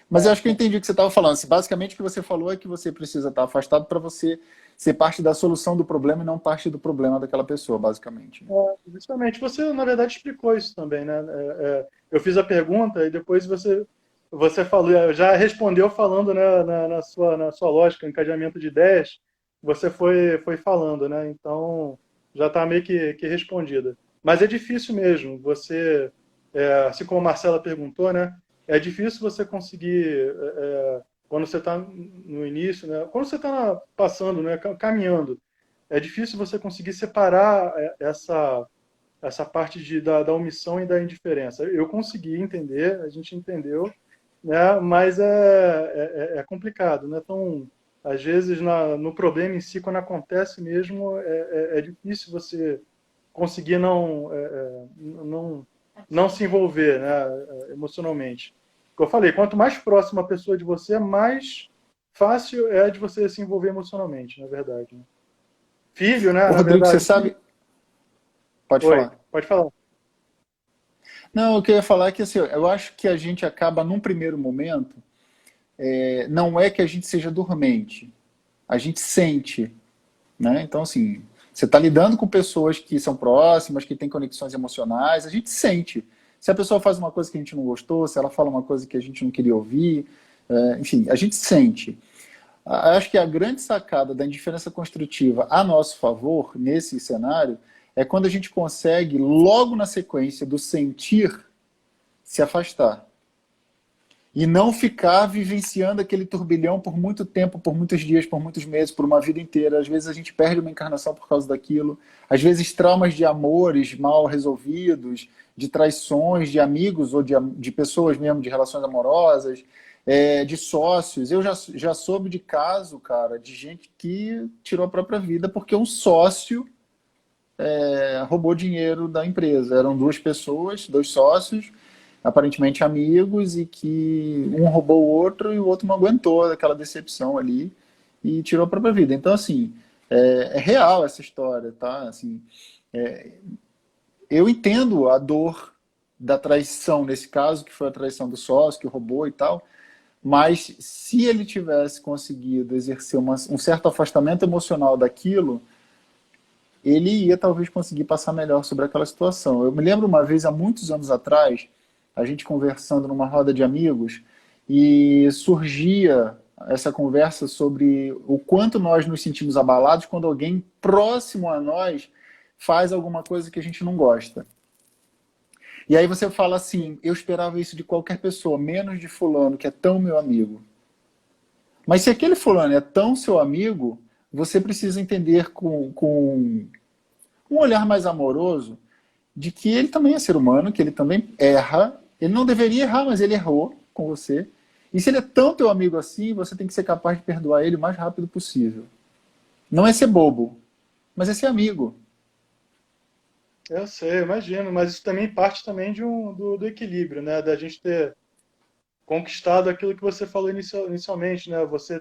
Mas eu acho que eu entendi o que você estava falando. Assim, basicamente, o que você falou é que você precisa estar afastado para você ser parte da solução do problema e não parte do problema daquela pessoa, basicamente. Né? justamente, você, na verdade, explicou isso também, né? Eu fiz a pergunta e depois você falou, já respondeu falando, né, na sua lógica, encadeamento de ideias, você foi falando, né? Então, já está meio que respondida. Mas é difícil mesmo, assim como a Marcela perguntou, né? É difícil você conseguir, quando você está no início, né? Quando você está passando, né, caminhando, é difícil você conseguir separar essa parte da omissão e da indiferença. Eu consegui entender, a gente entendeu, né? Mas é complicado, né? Então, às vezes, no problema em si, quando acontece mesmo, é difícil você conseguir não se envolver, né? Emocionalmente. Como eu falei, quanto mais próxima a pessoa de você, mais fácil é de você se envolver emocionalmente, na verdade. Né? Filho, né? Ô, Na Rodrigo, você verdade, filho. sabe. Pode Oi, falar. pode falar. Não, o que eu ia falar é que assim, eu acho que a gente acaba, num primeiro momento, não é que a gente seja dormente, a gente sente. Né? Então, assim, Você está lidando com pessoas que são próximas, que têm conexões emocionais, a gente sente. Se a pessoa faz uma coisa que a gente não gostou, se ela fala uma coisa que a gente não queria ouvir, enfim, a gente sente. Acho que a grande sacada da indiferença construtiva a nosso favor, nesse cenário, é quando a gente consegue, logo na sequência do sentir, se afastar. E não ficar vivenciando aquele turbilhão por muito tempo, por muitos dias, por muitos meses, por uma vida inteira. Às vezes a gente perde uma encarnação por causa daquilo. Às vezes traumas de amores mal resolvidos, de traições, de amigos ou de pessoas mesmo, de relações amorosas, de sócios. Eu já soube de caso, cara, de gente que tirou a própria vida porque um sócio roubou dinheiro da empresa. Eram duas pessoas, dois sócios, aparentemente amigos, e que um roubou o outro e o outro não aguentou aquela decepção ali e tirou a própria vida. Então, assim, é real essa história, tá? Assim, eu entendo a dor da traição nesse caso, que foi a traição do sócio, que roubou e tal, mas se ele tivesse conseguido exercer um certo afastamento emocional daquilo, ele ia talvez conseguir passar melhor sobre aquela situação. Eu me lembro uma vez, há muitos anos atrás, a gente conversando numa roda de amigos, e surgia essa conversa sobre o quanto nós nos sentimos abalados quando alguém próximo a nós faz alguma coisa que a gente não gosta. E aí você fala assim, eu esperava isso de qualquer pessoa, menos de fulano, que é tão meu amigo. Mas se aquele fulano é tão seu amigo, você precisa entender com um olhar mais amoroso de que ele também é ser humano, que ele também erra. Ele não deveria errar, mas ele errou com você. E se ele é tão teu amigo assim, você tem que ser capaz de perdoar ele o mais rápido possível. Não é ser bobo, mas é ser amigo. Eu sei, eu imagino, mas isso também parte também do equilíbrio, né? Da gente ter conquistado aquilo que você falou inicialmente, né? Você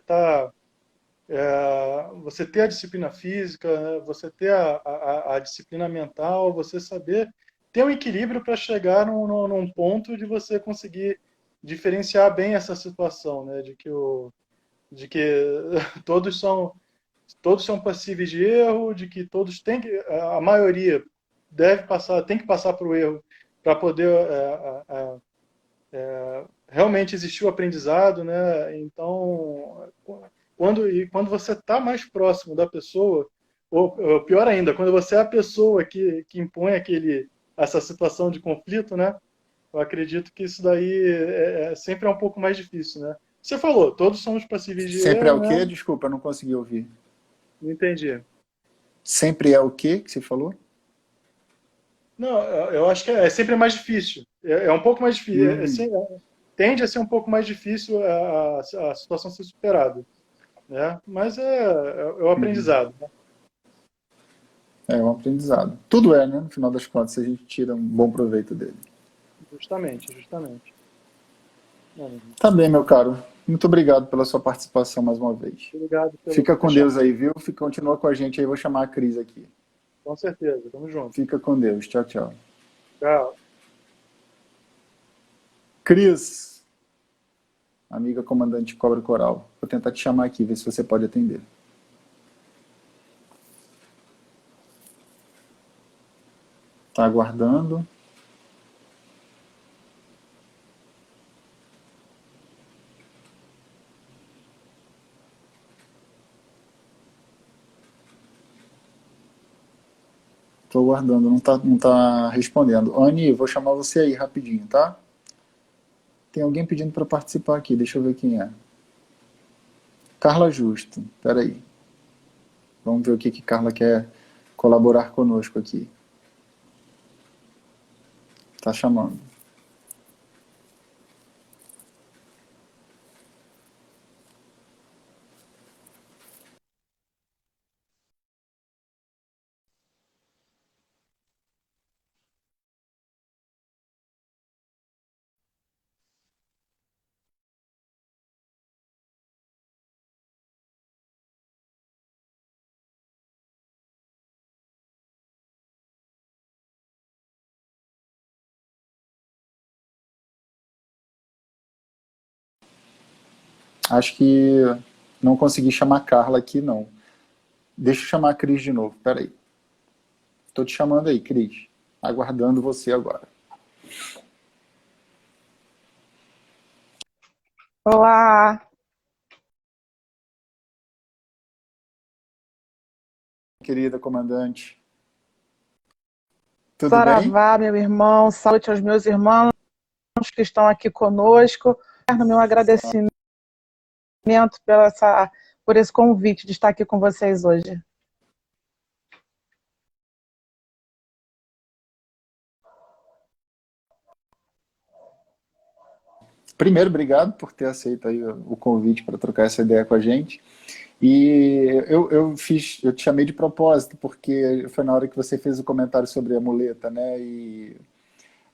ter a disciplina física, né? Você ter a disciplina mental, você saber ter um equilíbrio para chegar num ponto de você conseguir diferenciar bem essa situação, né? De que todos são passíveis de erro, de que todos têm que, a maioria tem que passar por erro para poder realmente existir o aprendizado, né? Então, quando você está mais próximo da pessoa, ou pior ainda, quando você é a pessoa que impõe essa situação de conflito, né? Eu acredito que isso daí sempre é um pouco mais difícil, né? Você falou, todos somos passíveis de Sempre é erro, o quê? né? Desculpa, eu não consegui ouvir. Não entendi. Sempre é o quê que você falou? Não, eu acho que é sempre mais difícil. É um pouco mais difícil. Tende a ser um pouco mais difícil a situação ser superada, né? Mas é o Uhum. aprendizado, né? É um aprendizado. Tudo é, né? No final das contas, se a gente tira um bom proveito dele. Justamente, justamente. Não, Tá bem, meu caro. Muito obrigado pela sua participação mais uma vez. obrigado Fica por com chamar. Deus aí, viu? Continua com a gente aí, vou chamar a Cris aqui. Com certeza. Tamo junto. Fica com Deus. Tchau, tchau. Tchau. Cris, amiga comandante Cobra Coral. Vou tentar te chamar aqui, ver se você pode atender. Tá aguardando. Tô aguardando, não tá respondendo. Anne, vou chamar você aí rapidinho, tá? Tem alguém pedindo para participar aqui, deixa eu ver quem é. Carla Justo, peraí. Vamos ver o que Carla quer colaborar conosco aqui. Tá chamando. Acho que não consegui chamar a Carla aqui, não. Deixa eu chamar a Cris de novo, peraí. Estou te chamando aí, Cris. Aguardando você agora. Olá, Querida comandante. Tudo bem? Saravá, meu irmão, saúde aos meus irmãos que estão aqui conosco. Meu agradecimento por esse convite de estar aqui com vocês hoje. Primeiro, obrigado por ter aceito aí o convite para trocar essa ideia com a gente. E eu te chamei de propósito, porque foi na hora que você fez o comentário sobre a muleta, né? E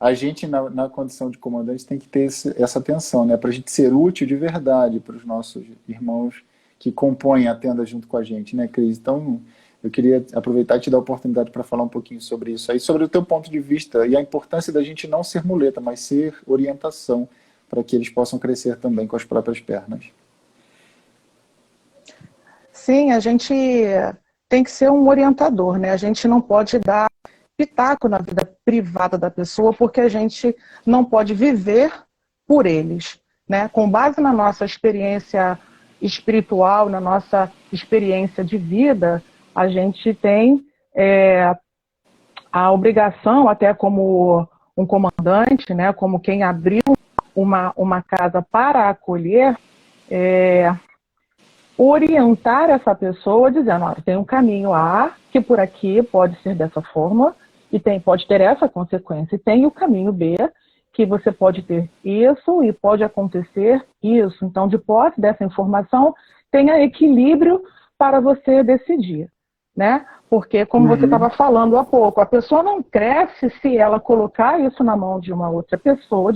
a gente, na condição de comandante, tem que ter essa atenção, né? Para a gente ser útil de verdade para os nossos irmãos que compõem a tenda junto com a gente, né, Cris? Então, eu queria aproveitar e te dar a oportunidade para falar um pouquinho sobre isso aí, sobre o teu ponto de vista e a importância da gente não ser muleta, mas ser orientação para que eles possam crescer também com as próprias pernas. Sim, a gente tem que ser um orientador, né? A gente não pode dar pitaco na vida privada da pessoa, porque a gente não pode viver por eles, né? Com base na nossa experiência espiritual, na nossa experiência de vida, a gente tem a obrigação, até como um comandante, né? Como quem abriu uma casa para acolher, orientar essa pessoa dizendo, olha, tem um caminho A, que por aqui pode ser dessa forma, e pode ter essa consequência. E tem o caminho B, que você pode ter isso e pode acontecer isso. Então, de posse dessa informação, tenha equilíbrio para você decidir, né? Porque, como você estava falando há pouco, a pessoa não cresce se ela colocar isso na mão de uma outra pessoa,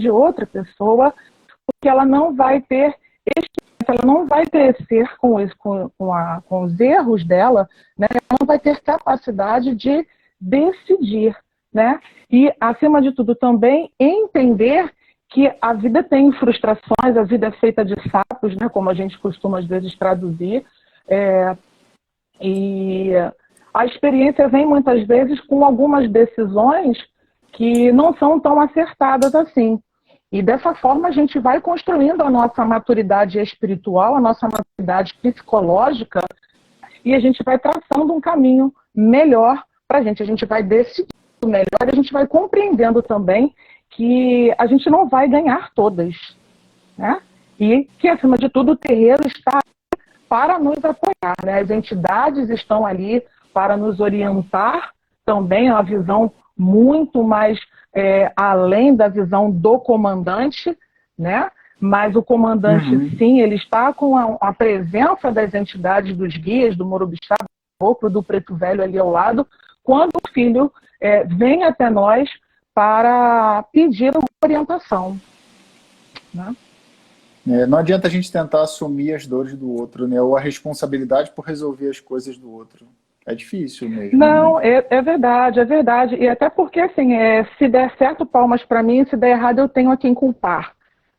porque ela não vai ter ela não vai crescer com os erros dela, né? Ela não vai ter capacidade de decidir, né? E, acima de tudo, também entender que a vida tem frustrações, a vida é feita de sapos, né? Como a gente costuma, às vezes, traduzir. E a experiência vem, muitas vezes, com algumas decisões que não são tão acertadas assim. E dessa forma a gente vai construindo a nossa maturidade espiritual, a nossa maturidade psicológica, e a gente vai traçando um caminho melhor para a gente. A gente vai decidindo melhor, a gente vai compreendendo também que a gente não vai ganhar todas, né? E que, acima de tudo, o terreiro está para nos apoiar, né? As entidades estão ali para nos orientar também, a visão muito mais além da visão do comandante, né? Mas o comandante, sim, ele está com a presença das entidades, dos guias, do Morubixá, do Preto Velho ali ao lado, quando o filho vem até nós para pedir uma orientação, né? Não adianta a gente tentar assumir as dores do outro, né? Ou a responsabilidade por resolver as coisas do outro. É difícil mesmo. Não, né? é verdade, é verdade. E até porque, assim, se der certo, palmas para mim, se der errado, eu tenho a quem culpar,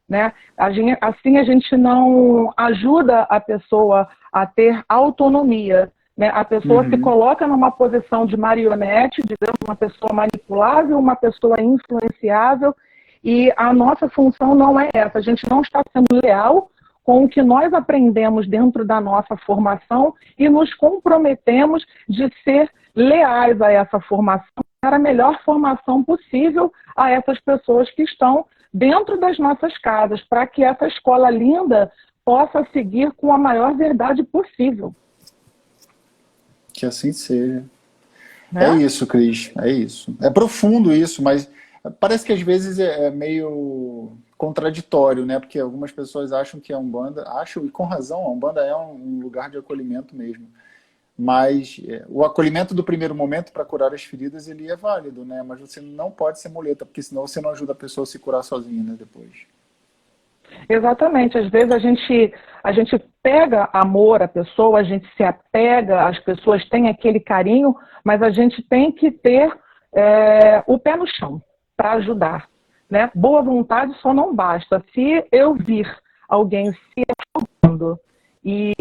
né? Assim a gente não ajuda a pessoa a ter autonomia, né? A pessoa se coloca numa posição de marionete, digamos, uma pessoa manipulável, uma pessoa influenciável, e a nossa função não é essa. A gente não está sendo leal com o que nós aprendemos dentro da nossa formação e nos comprometemos de ser leais a essa formação, para a melhor formação possível a essas pessoas que estão dentro das nossas casas, para que essa escola linda possa seguir com a maior verdade possível. Que assim seja. É isso, Cris, é isso. É profundo isso, mas parece que às vezes é meio contraditório, né? Porque algumas pessoas acham que a Umbanda, acham, e com razão, a Umbanda é um lugar de acolhimento mesmo. Mas o acolhimento do primeiro momento para curar as feridas, ele é válido, né? Mas você não pode ser muleta, porque senão você não ajuda a pessoa a se curar sozinha, né? Depois. Exatamente. Às vezes a gente pega amor à pessoa, a gente se apega, as pessoas têm aquele carinho, mas a gente tem que ter o pé no chão para ajudar, né? Boa vontade só não basta. Se eu vir alguém se afogando e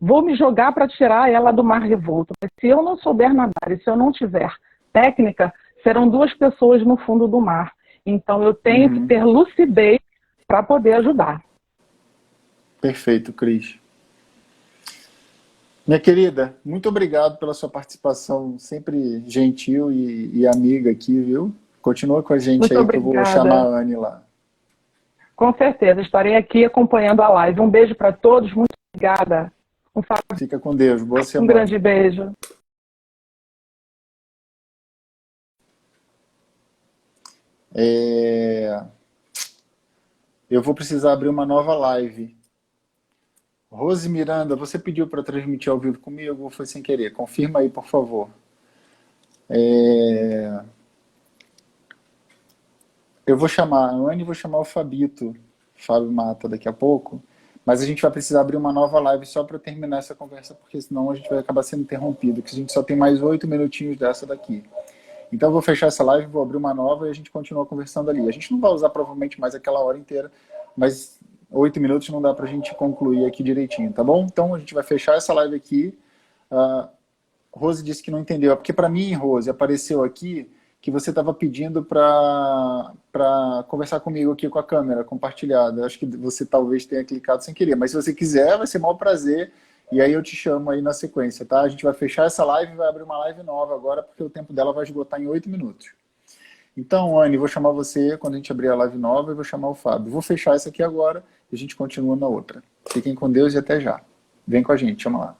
vou me jogar para tirar ela do mar revolto, mas se eu não souber nadar e se eu não tiver técnica, serão 2 pessoas no fundo do mar. Então, eu tenho que ter lucidez para poder ajudar. Perfeito, Cris. Minha querida, muito obrigado pela sua participação, sempre gentil e amiga aqui, viu? Continua com a gente Muito aí que eu vou obrigada. chamar a Anne lá. Com certeza, estarei aqui acompanhando a live. Um beijo para todos, muito obrigada. Fica com Deus, boa Um semana. grande beijo. Eu vou precisar abrir uma nova live. Rose Miranda, você pediu para transmitir ao vivo comigo ou foi sem querer? Confirma aí, por favor. Eu vou chamar a Anne e vou chamar o Fabito, Fábio Mata, daqui a pouco. Mas a gente vai precisar abrir uma nova live só para terminar essa conversa, porque senão a gente vai acabar sendo interrompido, que a gente só tem mais 8 minutinhos dessa daqui. Então eu vou fechar essa live, vou abrir uma nova e a gente continua conversando ali. A gente não vai usar provavelmente mais aquela hora inteira, mas 8 minutos não dá para a gente concluir aqui direitinho, tá bom? Então a gente vai fechar essa live aqui. Rose disse que não entendeu. É porque para mim, Rose, apareceu aqui que você estava pedindo para conversar comigo aqui com a câmera compartilhada. Acho que você talvez tenha clicado sem querer, mas se você quiser, vai ser um maior prazer. E aí eu te chamo aí na sequência, tá? A gente vai fechar essa live e vai abrir uma live nova agora, porque o tempo dela vai esgotar em 8 minutos. Então, Anne, vou chamar você quando a gente abrir a live nova e vou chamar o Fábio. Vou fechar essa aqui agora e a gente continua na outra. Fiquem com Deus e até já. Vem com a gente, chama lá.